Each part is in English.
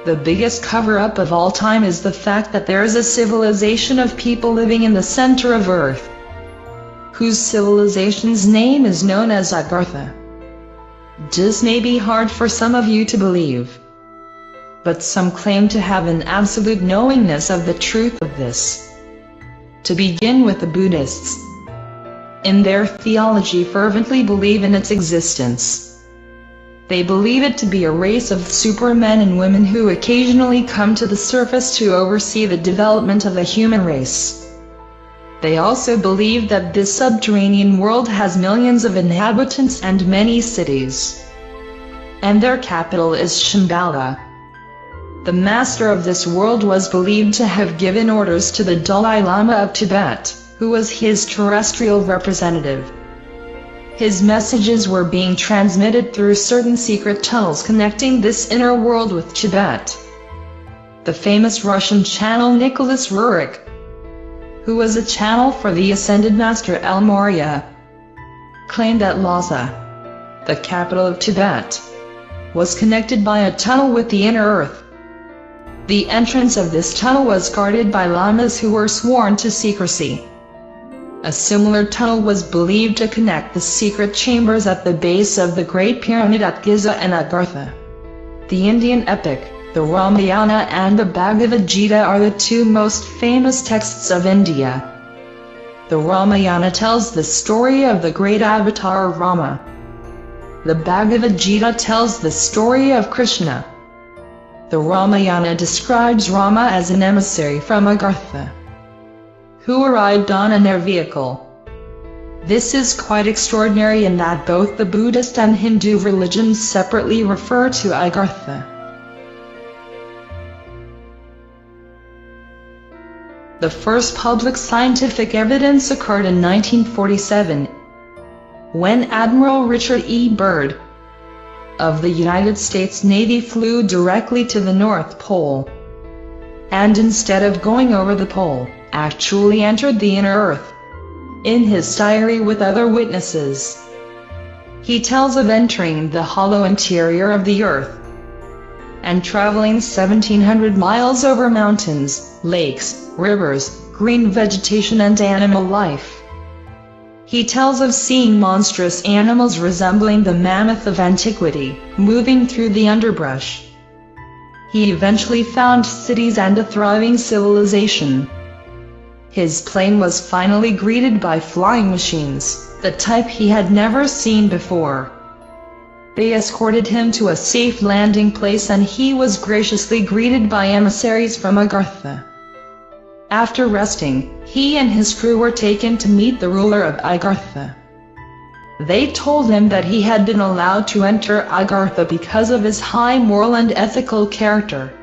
The biggest cover-up of all time is the fact that there is a civilization of people living in the center of Earth, whose civilization's name is known as Agartha. This may be hard for some of you to believe, but some claim to have an absolute knowingness of the truth of this. To begin with, the Buddhists, in their theology, fervently believe in its existence. They believe it to be a race of supermen and women who occasionally come to the surface to oversee the development of the human race. They also believe that this subterranean world has millions of inhabitants and many cities, and their capital is Shambhala. The master of this world was believed to have given orders to the Dalai Lama of Tibet, who was his terrestrial representative. His messages were being transmitted through certain secret tunnels connecting this inner world with Tibet. The famous Russian channel Nicholas Rurik, who was a channel for the ascended master El Morya, claimed that Lhasa, the capital of Tibet, was connected by a tunnel with the inner earth. The entrance of this tunnel was guarded by lamas who were sworn to secrecy. A similar tunnel was believed to connect the secret chambers at the base of the Great Pyramid at Giza and Agartha. The Indian epic, the Ramayana and the Bhagavad Gita are the two most famous texts of India. The Ramayana tells the story of the great avatar Rama. The Bhagavad Gita tells the story of Krishna. The Ramayana describes Rama as an emissary from Agartha, who arrived on an air vehicle. This is quite extraordinary in that both the Buddhist and Hindu religions separately refer to Agartha. The first public scientific evidence occurred in 1947, when Admiral Richard E. Byrd of the United States Navy flew directly to the North Pole, and instead of going over the pole, actually entered the inner earth. In his diary with other witnesses, he tells of entering the hollow interior of the earth and traveling 1,700 miles over mountains, lakes, rivers, green vegetation and animal life. He tells of seeing monstrous animals resembling the mammoth of antiquity, moving through the underbrush. He eventually found cities and a thriving civilization. His plane was finally greeted by flying machines, the type he had never seen before. They escorted him to a safe landing place and he was graciously greeted by emissaries from Agartha. After resting, he and his crew were taken to meet the ruler of Agartha. They told him that he had been allowed to enter Agartha because of his high moral and ethical character.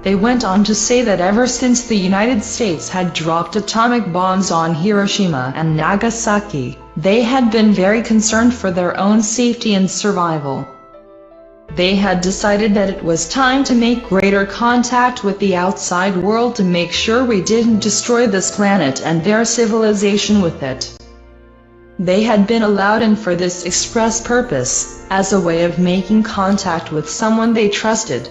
They went on to say that ever since the United States had dropped atomic bombs on Hiroshima and Nagasaki, they had been very concerned for their own safety and survival. They had decided that it was time to make greater contact with the outside world to make sure we didn't destroy this planet and their civilization with it. They had been allowed in for this express purpose, as a way of making contact with someone they trusted.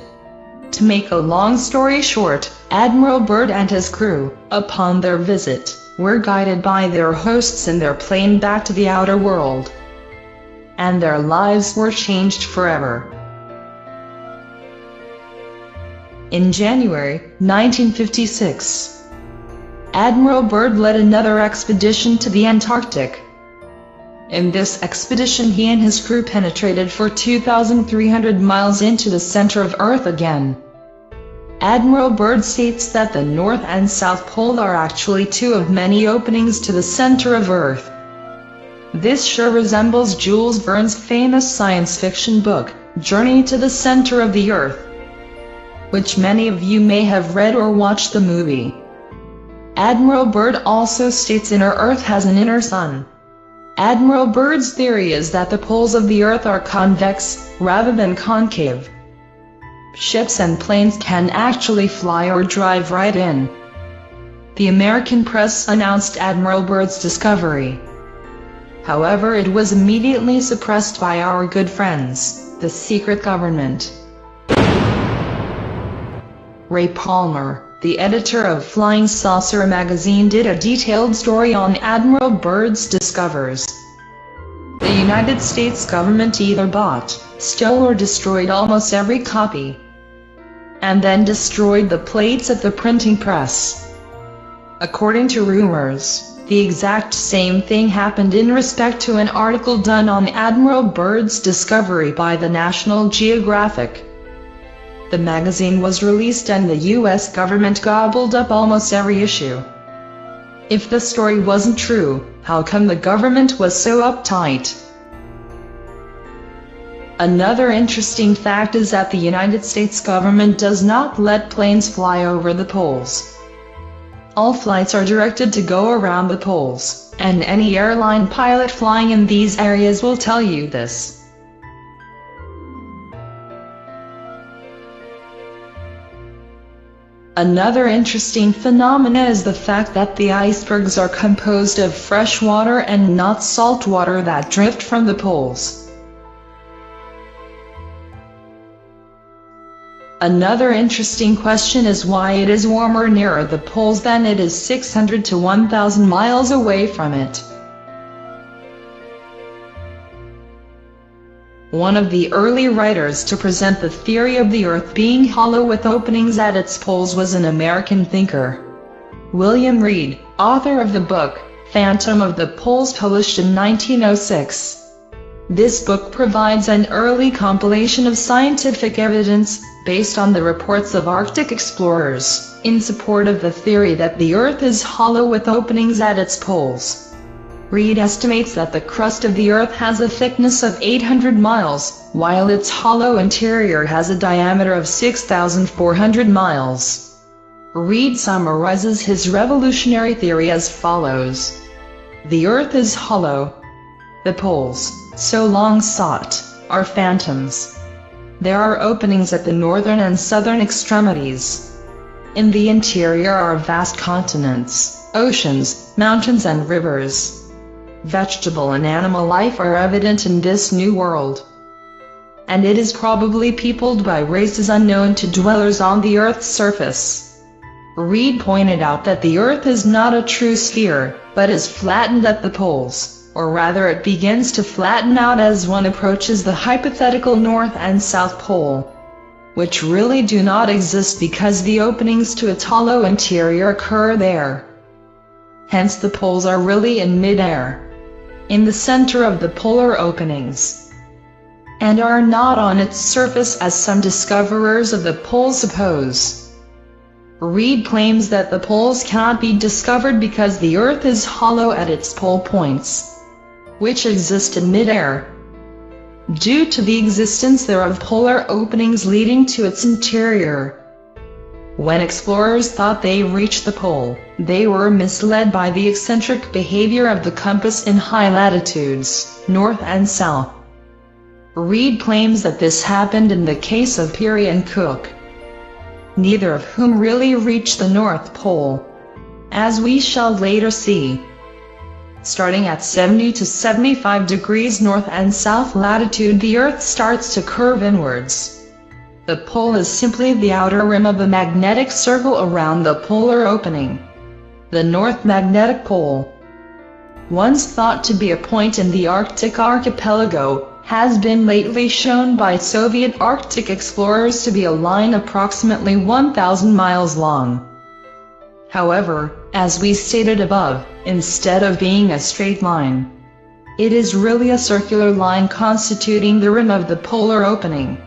To make a long story short, Admiral Byrd and his crew, upon their visit, were guided by their hosts in their plane back to the outer world, and their lives were changed forever. In January 1956, Admiral Byrd led another expedition to the Antarctic. In this expedition he and his crew penetrated for 2,300 miles into the center of Earth again. Admiral Byrd states that the North and South Pole are actually two of many openings to the center of Earth. This sure resembles Jules Verne's famous science fiction book, Journey to the Center of the Earth, which many of you may have read or watched the movie. Admiral Byrd also states inner Earth has an inner sun. Admiral Byrd's theory is that the poles of the Earth are convex, rather than concave. Ships and planes can actually fly or drive right in. The American press announced Admiral Byrd's discovery. However, it was immediately suppressed by our good friends, the secret government. Ray Palmer, the editor of Flying Saucer magazine, did a detailed story on Admiral Byrd's discoveries. The United States government either bought, stole or destroyed almost every copy, and then destroyed the plates at the printing press. According to rumors, the exact same thing happened in respect to an article done on Admiral Byrd's discovery by the National Geographic. The magazine was released and the US government gobbled up almost every issue. If the story wasn't true, how come the government was so uptight? Another interesting fact is that the United States government does not let planes fly over the poles. All flights are directed to go around the poles, and any airline pilot flying in these areas will tell you this. Another interesting phenomenon is the fact that the icebergs are composed of fresh water and not salt water that drift from the poles. Another interesting question is why it is warmer nearer the poles than it is 600 to 1,000 miles away from it. One of the early writers to present the theory of the Earth being hollow with openings at its poles was an American thinker, William Reed, author of the book, Phantom of the Poles, published in 1906. This book provides an early compilation of scientific evidence, based on the reports of Arctic explorers, in support of the theory that the Earth is hollow with openings at its poles. Reed estimates that the crust of the Earth has a thickness of 800 miles, while its hollow interior has a diameter of 6,400 miles. Reed summarizes his revolutionary theory as follows. The Earth is hollow. The poles, so long sought, are phantoms. There are openings at the northern and southern extremities. In the interior are vast continents, oceans, mountains and rivers. Vegetable and animal life are evident in this new world, and it is probably peopled by races unknown to dwellers on the Earth's surface. Reed pointed out that the Earth is not a true sphere, but is flattened at the poles, or rather it begins to flatten out as one approaches the hypothetical North and South Pole, which really do not exist because the openings to its hollow interior occur there. Hence the poles are really in mid-air, in the center of the polar openings, and are not on its surface as some discoverers of the poles suppose. Reed claims that the poles cannot be discovered because the Earth is hollow at its pole points, which exist in mid-air, due to the existence there of polar openings leading to its interior. When explorers thought they reached the pole, they were misled by the eccentric behavior of the compass in high latitudes, north and south. Reed claims that this happened in the case of Peary and Cook, neither of whom really reached the North Pole, as we shall later see. Starting at 70 to 75 degrees north and south latitude, the Earth starts to curve inwards. The pole is simply the outer rim of a magnetic circle around the polar opening. The North Magnetic Pole, once thought to be a point in the Arctic archipelago, has been lately shown by Soviet Arctic explorers to be a line approximately 1,000 miles long. However, as we stated above, instead of being a straight line, it is really a circular line constituting the rim of the polar opening.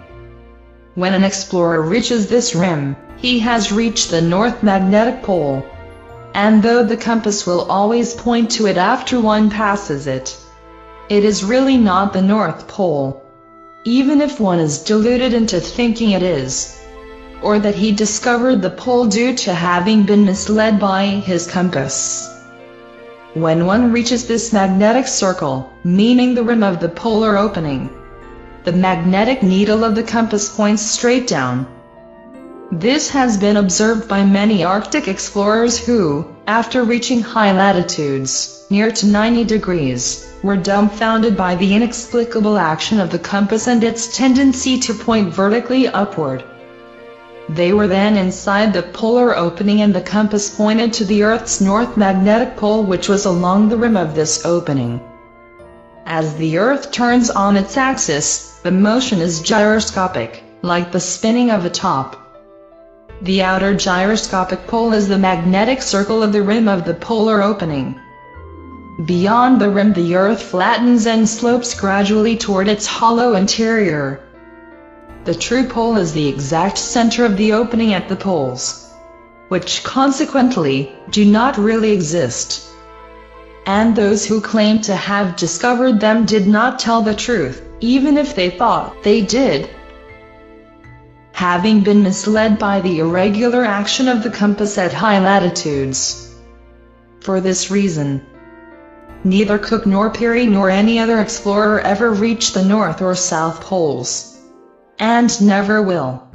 When an explorer reaches this rim, he has reached the North Magnetic Pole, and though the compass will always point to it after one passes it, it is really not the North Pole, even if one is deluded into thinking it is, or that he discovered the pole due to having been misled by his compass. When one reaches this magnetic circle, meaning the rim of the polar opening, the magnetic needle of the compass points straight down. This has been observed by many Arctic explorers who, after reaching high latitudes, near to 90 degrees, were dumbfounded by the inexplicable action of the compass and its tendency to point vertically upward. They were then inside the polar opening, and the compass pointed to the Earth's north magnetic pole, which was along the rim of this opening. As the Earth turns on its axis, the motion is gyroscopic, like the spinning of a top. The outer gyroscopic pole is the magnetic circle of the rim of the polar opening. Beyond the rim, the Earth flattens and slopes gradually toward its hollow interior. The true pole is the exact center of the opening at the poles, which consequently do not really exist. And those who claim to have discovered them did not tell the truth, even if they thought they did. Having been misled by the irregular action of the compass at high latitudes. For this reason, neither Cook nor Peary nor any other explorer ever reached the North or South Poles. And never will.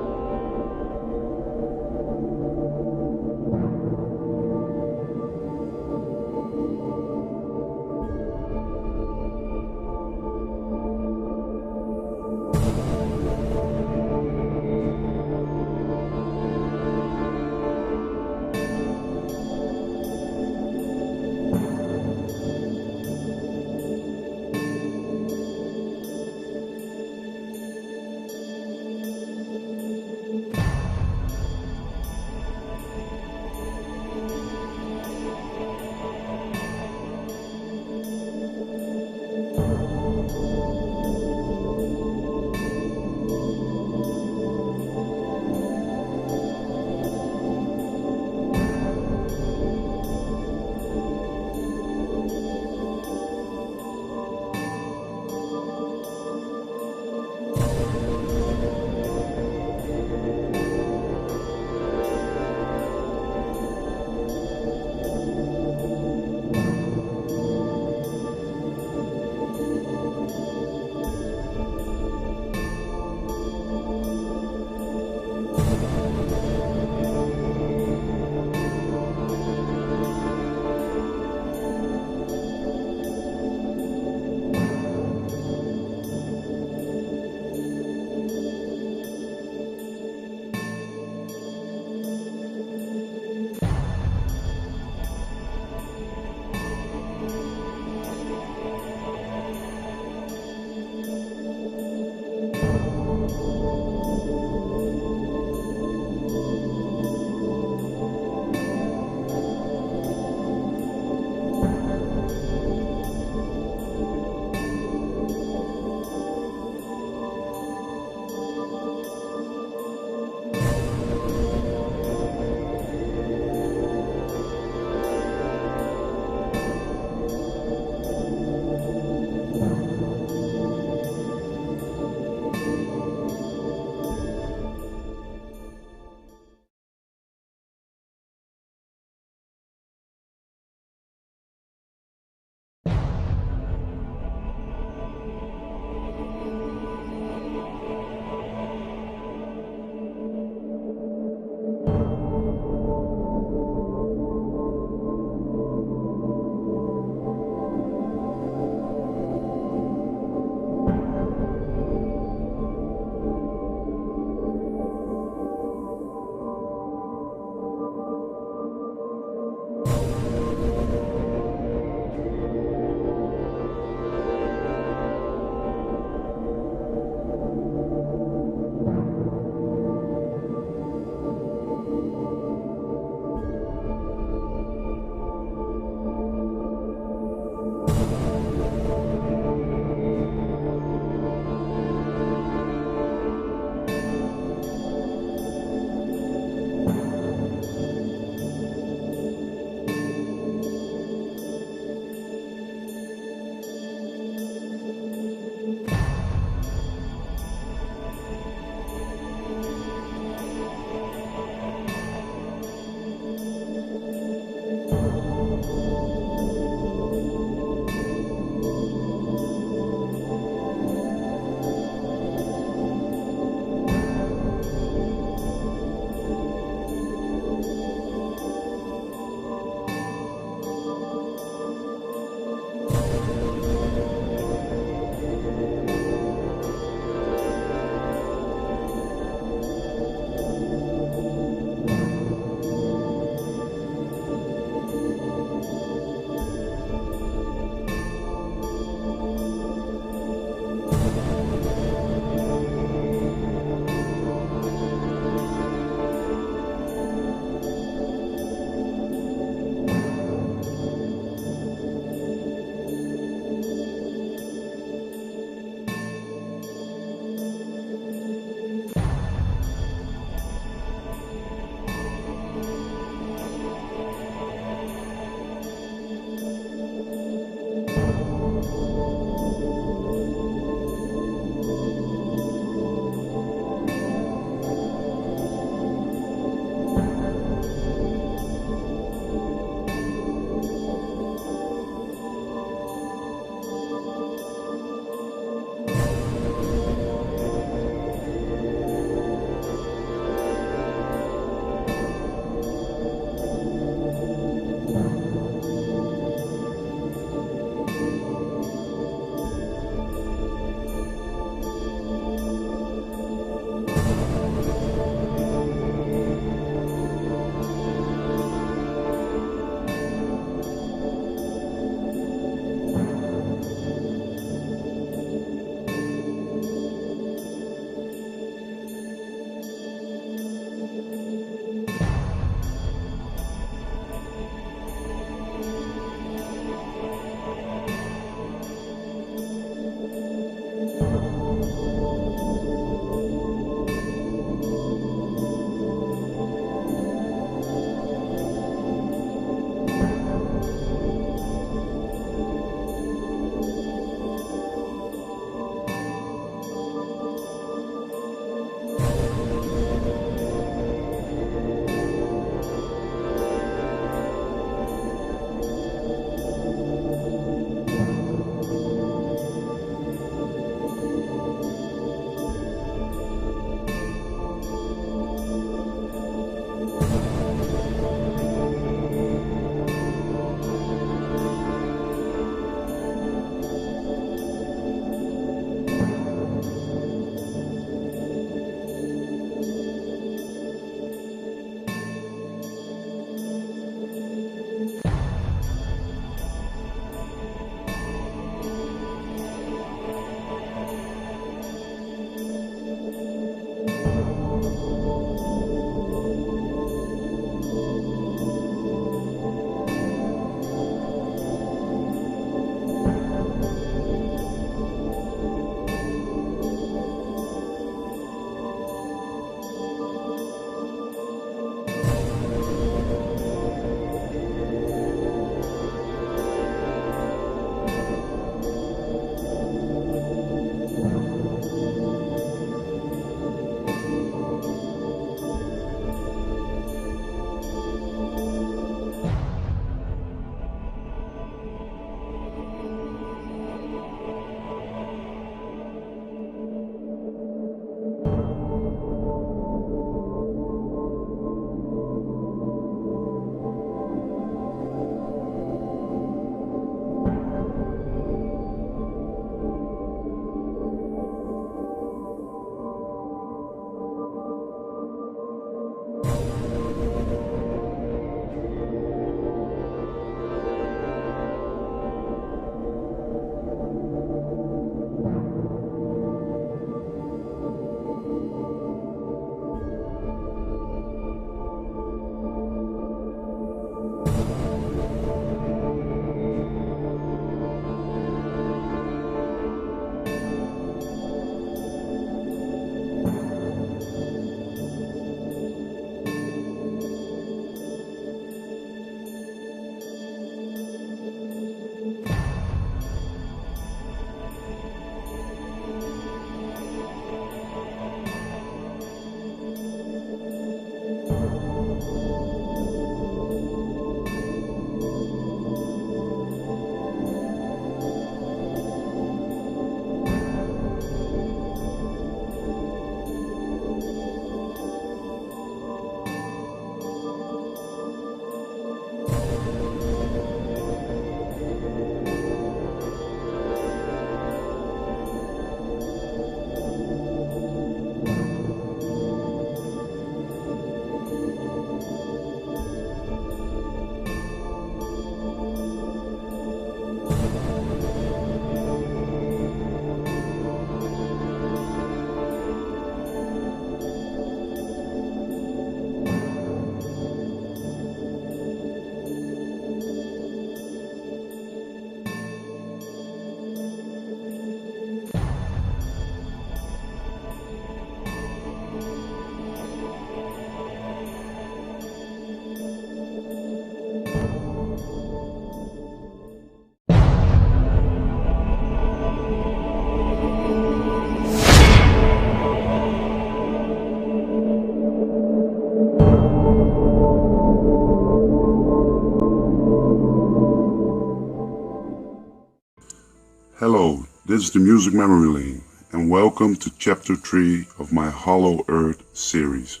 This is the Music Memory Lane, and welcome to Chapter 3 of my Hollow Earth series.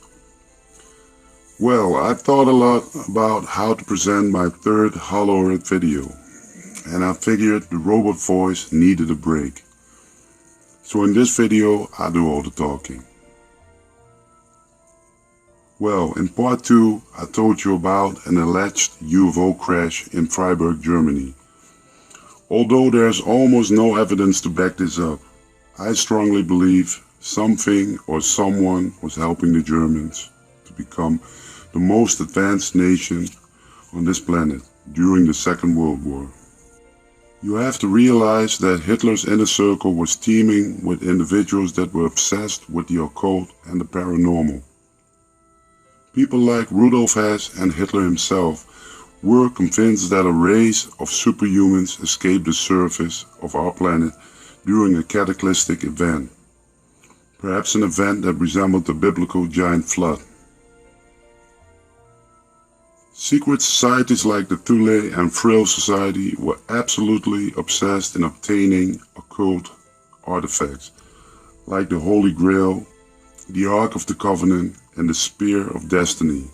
Well, I thought a lot about how to present my third Hollow Earth video, and I figured the robot voice needed a break. So in this video, I do all the talking. Well, in part 2, I told you about an alleged UFO crash in Freiburg, Germany. Although there's almost no evidence to back this up, I strongly believe something or someone was helping the Germans to become the most advanced nation on this planet during the Second World War. You have to realize that Hitler's inner circle was teeming with individuals that were obsessed with the occult and the paranormal. People like Rudolf Hess and Hitler himself were convinced that a race of superhumans escaped the surface of our planet during a cataclysmic event, perhaps an event that resembled the biblical giant flood. Secret societies like the Thule and Frill Society were absolutely obsessed in obtaining occult artifacts, like the Holy Grail, the Ark of the Covenant, and the Spear of Destiny.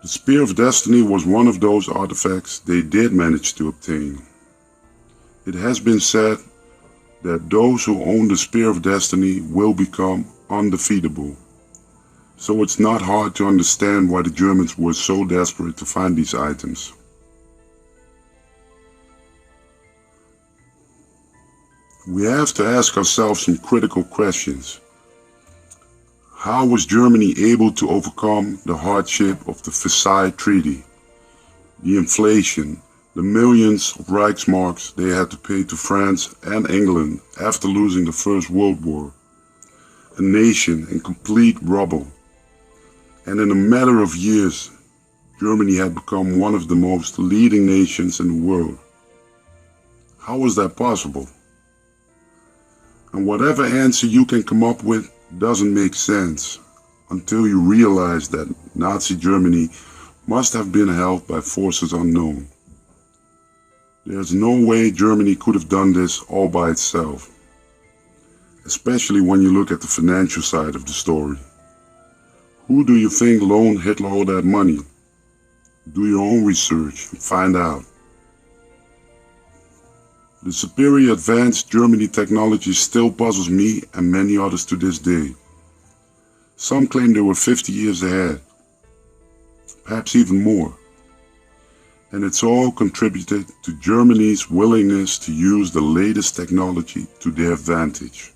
The Spear of Destiny was one of those artifacts they did manage to obtain. It has been said that those who own the Spear of Destiny will become undefeatable. So it's not hard to understand why the Germans were so desperate to find these items. We have to ask ourselves some critical questions. How was Germany able to overcome the hardship of the Versailles Treaty, the inflation, the millions of Reichsmarks they had to pay to France and England after losing the First World War, a nation in complete rubble, and in a matter of years, Germany had become one of the most leading nations in the world? How was that possible? And whatever answer you can come up with doesn't make sense until you realize that Nazi Germany must have been held by forces unknown. There's no way Germany could have done this all by itself, especially when you look at the financial side of the story. Who do you think loaned Hitler all that money? Do your own research and find out. The superior advanced Germany technology still puzzles me and many others to this day. Some claim they were 50 years ahead, perhaps even more. And it's all contributed to Germany's willingness to use the latest technology to their advantage,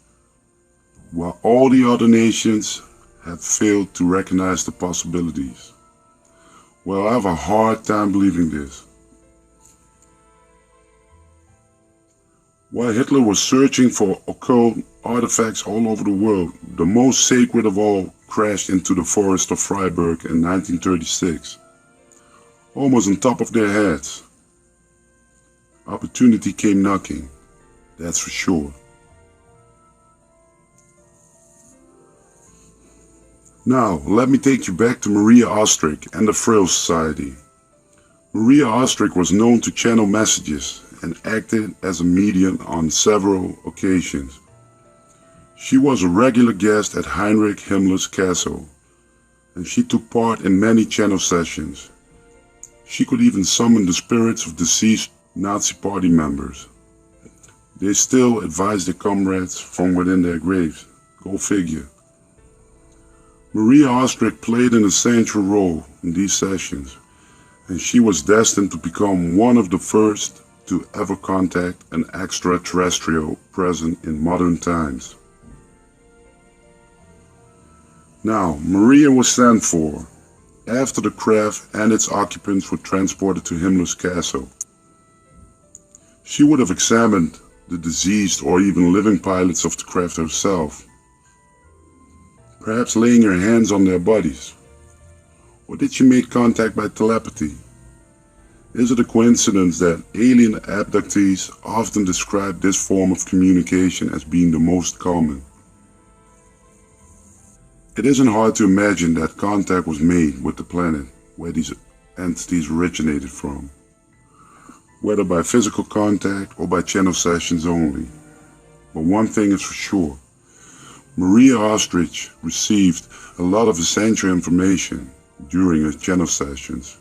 while all the other nations have failed to recognize the possibilities. Well, I have a hard time believing this. While Hitler was searching for occult artifacts all over the world, the most sacred of all crashed into the forest of Freiburg in 1936, almost on top of their heads. Opportunity came knocking, that's for sure. Now, let me take you back to Maria Ostrich and the Frill Society. Maria Ostrich was known to channel messages and acted as a medium on several occasions. She was a regular guest at Heinrich Himmler's castle, and she took part in many channel sessions. She could even summon the spirits of deceased Nazi party members. They still advised their comrades from within their graves. Go figure. Maria Ostrich played an essential role in these sessions, and she was destined to become one of the first to ever contact an extraterrestrial present in modern times. Now, Maria was sent for after the craft and its occupants were transported to Himmler's castle. She would have examined the deceased or even living pilots of the craft herself, perhaps laying her hands on their bodies. Or did she make contact by telepathy? Is it a coincidence that alien abductees often describe this form of communication as being the most common? It isn't hard to imagine that contact was made with the planet where these entities originated from. whether by physical contact or by channel sessions only. But one thing is for sure, Maria Ostrich received a lot of essential information during her channel sessions.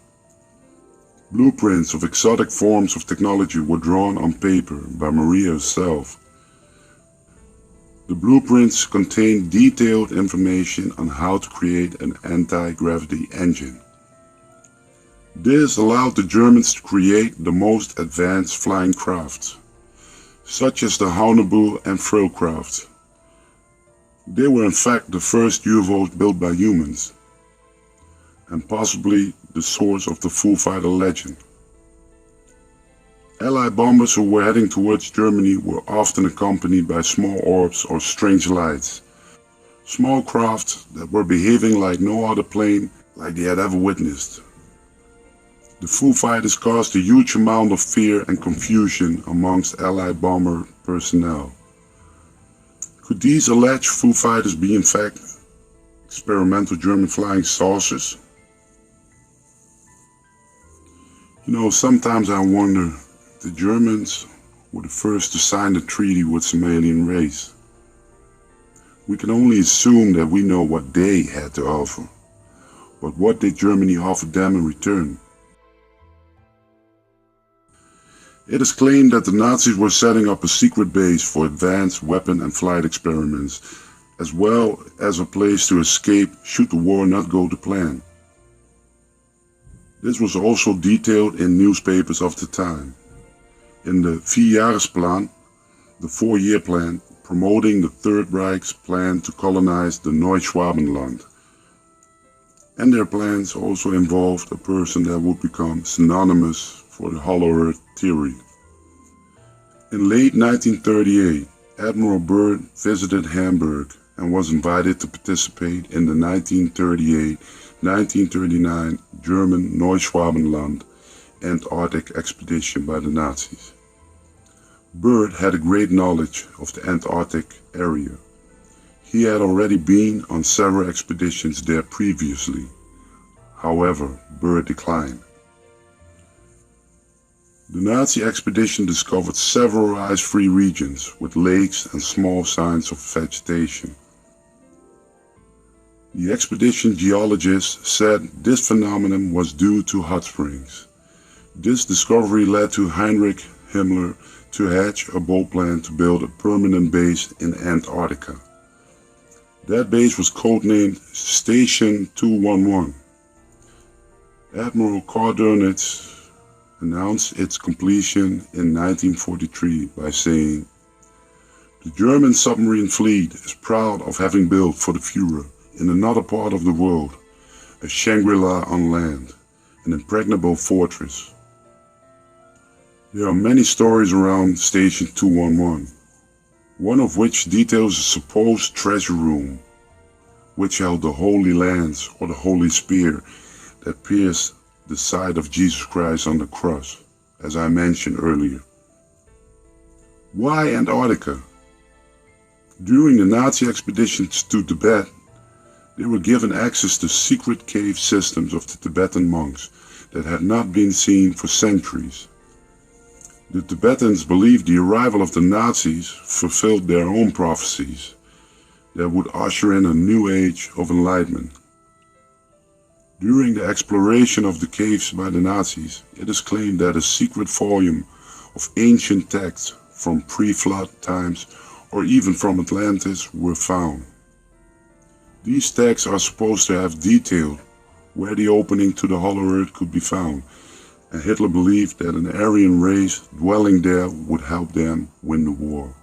Blueprints of exotic forms of technology were drawn on paper by Maria herself. The blueprints contained detailed information on how to create an anti-gravity engine. This allowed the Germans to create the most advanced flying crafts, such as the Haunebu and Frillcraft. They were in fact the first UFOs built by humans, and possibly the source of the Foo Fighter legend. Allied bombers who were heading towards Germany were often accompanied by small orbs or strange lights, small crafts that were behaving like no other plane like they had ever witnessed. The Foo Fighters caused a huge amount of fear and confusion amongst Allied bomber personnel. Could these alleged Foo Fighters be in fact experimental German flying saucers? You know, sometimes I wonder if the Germans were the first to sign the treaty with some alien race. We can only assume that we know what they had to offer, but what did Germany offer them in return? It is claimed that the Nazis were setting up a secret base for advanced weapon and flight experiments, as well as a place to escape should the war not go to plan. This was also detailed in newspapers of the time. In the Vierjahresplan, the 4-year plan, promoting the Third Reich's plan to colonize the Neuschwabenland. And their plans also involved a person that would become synonymous for the Hollow Earth theory. In late 1938, Admiral Byrd visited Hamburg and was invited to participate in the 1938-1939 German Neuschwabenland Antarctic expedition by the Nazis. Byrd had a great knowledge of the Antarctic area. He had already been on several expeditions there previously. However, Byrd declined. The Nazi expedition discovered several ice-free regions with lakes and small signs of vegetation. The expedition geologists said this phenomenon was due to hot springs. This discovery led to Heinrich Himmler to hatch a bold plan to build a permanent base in Antarctica. That base was codenamed Station 211. Admiral Kardernitz announced its completion in 1943 by saying, "The German submarine fleet is proud of having built for the Führer in another part of the world a Shangri-La on land, an impregnable fortress." There are many stories around Station 211, one of which details a supposed treasure room, which held the Holy Lance or the Holy Spear that pierced the side of Jesus Christ on the cross, as I mentioned earlier. Why Antarctica? During the Nazi expeditions to Tibet, they were given access to secret cave systems of the Tibetan monks that had not been seen for centuries. The Tibetans believed the arrival of the Nazis fulfilled their own prophecies that would usher in a new age of enlightenment. During the exploration of the caves by the Nazis, it is claimed that a secret volume of ancient texts from pre-flood times or even from Atlantis were found. These texts are supposed to have detailed where the opening to the Hollow Earth could be found, and Hitler believed that an Aryan race dwelling there would help them win the war.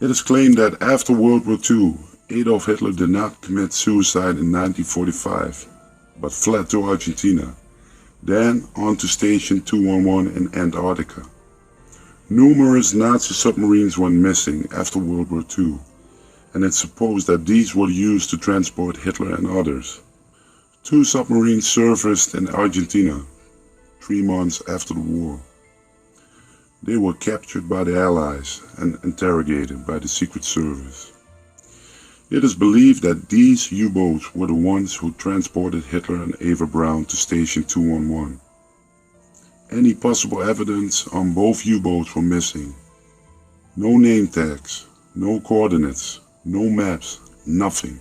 It is claimed that after World War II, Adolf Hitler did not commit suicide in 1945, but fled to Argentina, then on to Station 211 in Antarctica. Numerous Nazi submarines went missing after World War II, and it's supposed that these were used to transport Hitler and others. 2 submarines surfaced in Argentina 3 months after the war. They were captured by the Allies and interrogated by the Secret Service. It is believed that these U-boats were the ones who transported Hitler and Eva Braun to Station 211. Any possible evidence on both U-boats were missing. No name tags, no coordinates, no maps, nothing.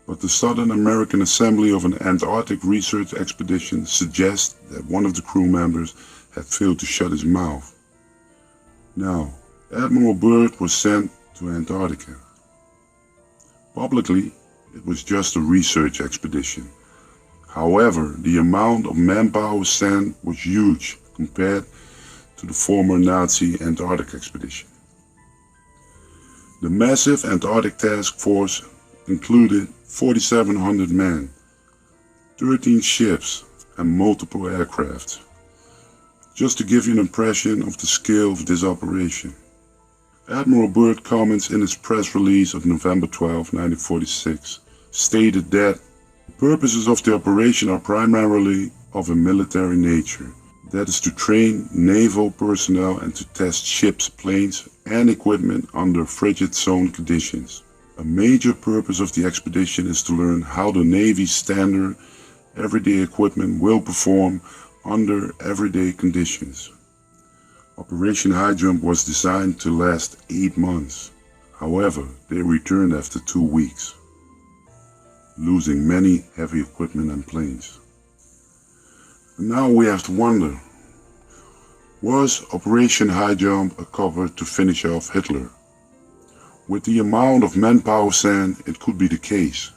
But the Southern American Assembly of an Antarctic research expedition suggests that one of the crew members had failed to shut his mouth. Now, Admiral Byrd was sent to Antarctica. Publicly, it was just a research expedition. However, the amount of manpower sent was huge compared to the former Nazi Antarctic expedition. The massive Antarctic task force included 4,700 men, 13 ships, and multiple aircraft. Just to give you an impression of the scale of this operation. Admiral Byrd comments in his press release of November 12, 1946, stated that the purposes of the operation are primarily of a military nature. That is to train naval personnel and to test ships, planes, and equipment under frigid zone conditions. A major purpose of the expedition is to learn how the Navy's standard everyday equipment will perform under everyday conditions. Operation High Jump was designed to last 8 months. However, they returned after 2 weeks, losing many heavy equipment and planes. And now we have to wonder, was Operation High Jump a cover to finish off Hitler? With the amount of manpower sent, it could be the case.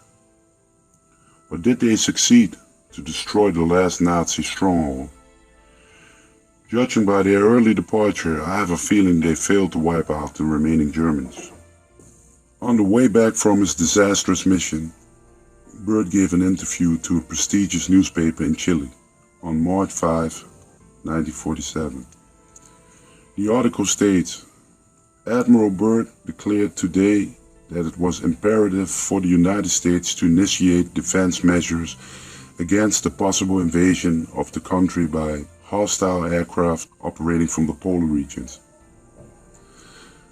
But did they succeed to destroy the last Nazi stronghold? Judging by their early departure, I have a feeling they failed to wipe out the remaining Germans. On the way back from his disastrous mission, Byrd gave an interview to a prestigious newspaper in Chile on March 5, 1947. The article states, Admiral Byrd declared today that it was imperative for the United States to initiate defense measures against the possible invasion of the country by hostile aircraft operating from the polar regions.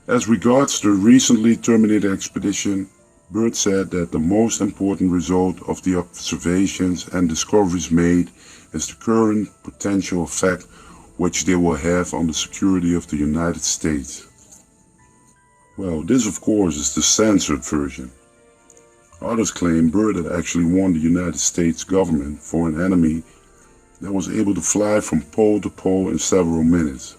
As regards the recently terminated expedition, Byrd said that the most important result of the observations and discoveries made is the current potential effect which they will have on the security of the United States. Well, this of course is the censored version. Others claim Byrd had actually warned the United States government for an enemy that was able to fly from pole to pole in several minutes.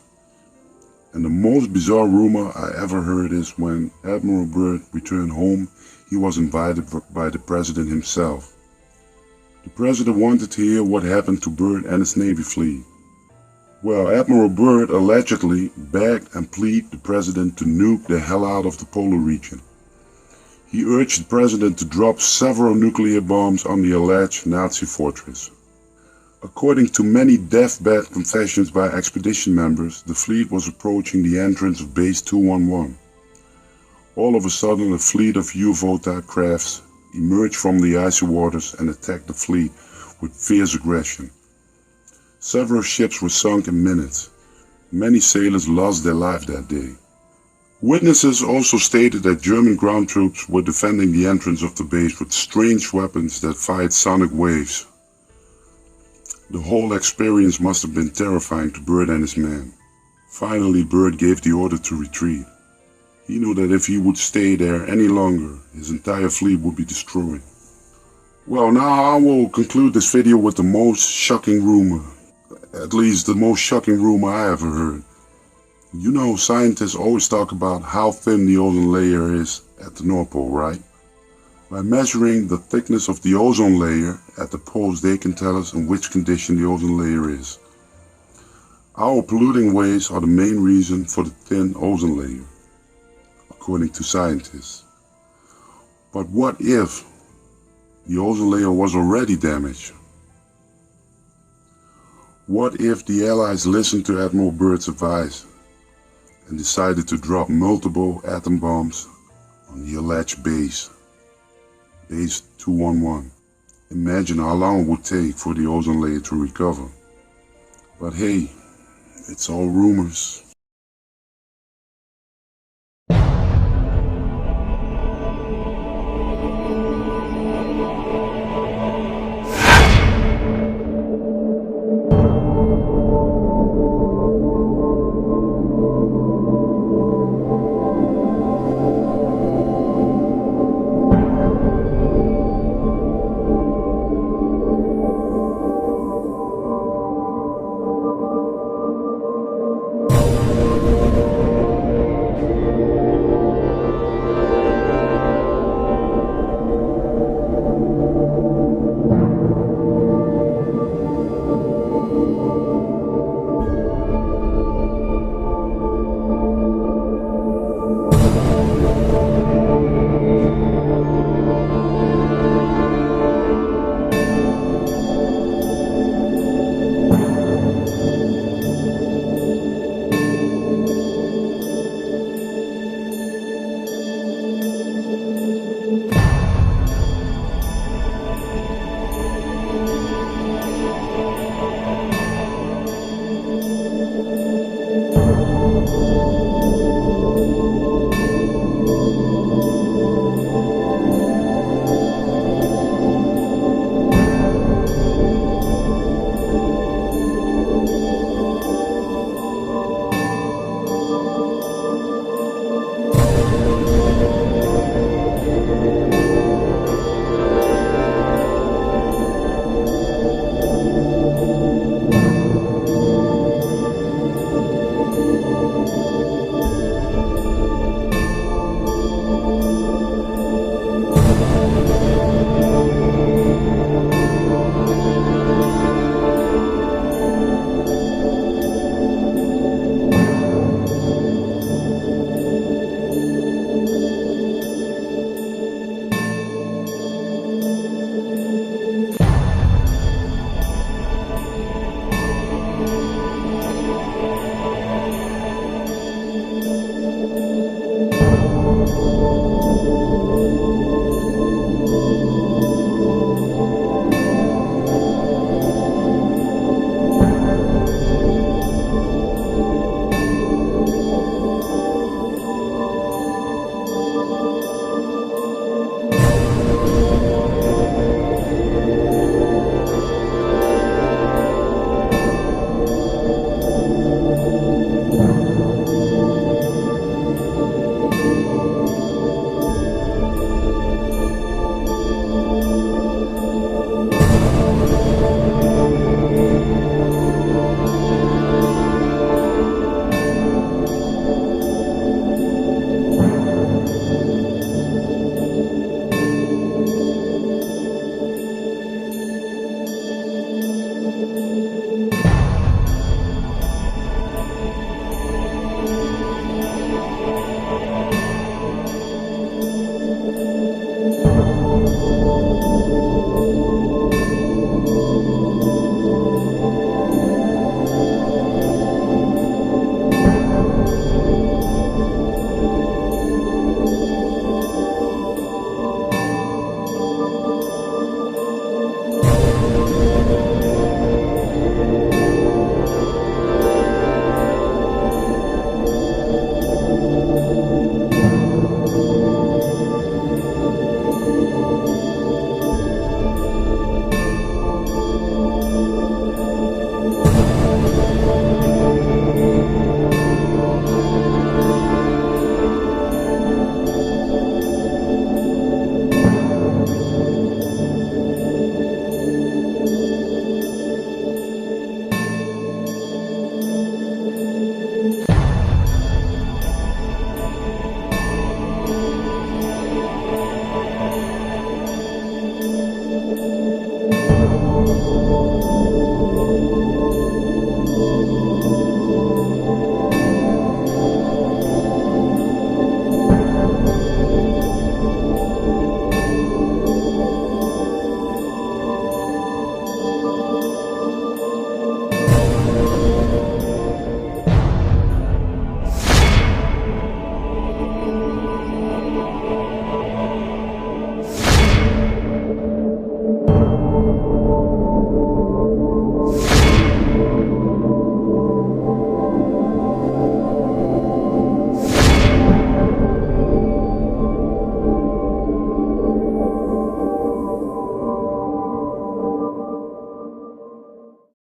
And the most bizarre rumor I ever heard is when Admiral Byrd returned home, he was invited by the president himself. The president wanted to hear what happened to Byrd and his Navy fleet. Well, Admiral Byrd allegedly begged and pleaded the president to nuke the hell out of the polar region. He urged the president to drop several nuclear bombs on the alleged Nazi fortress. According to many deathbed confessions by expedition members, the fleet was approaching the entrance of Base 211. All of a sudden, a fleet of UFO-type crafts emerged from the icy waters and attacked the fleet with fierce aggression. Several ships were sunk in minutes. Many sailors lost their life that day. Witnesses also stated that German ground troops were defending the entrance of the base with strange weapons that fired sonic waves. The whole experience must have been terrifying to Byrd and his men. Finally, Byrd gave the order to retreat. He knew that if he would stay there any longer, his entire fleet would be destroyed. Well, now I will conclude this video with the most shocking rumor. At least the most shocking rumor I ever heard. You know, scientists always talk about how thin the ozone layer is at the North Pole, right? By measuring the thickness of the ozone layer at the poles, they can tell us in which condition the ozone layer is. Our polluting waste are the main reason for the thin ozone layer, according to scientists. But what if the ozone layer was already damaged? What if the Allies listened to Admiral Byrd's advice and decided to drop multiple atom bombs on the alleged base 211? Imagine how long it would take for the ozone layer to recover. But hey, it's all rumors.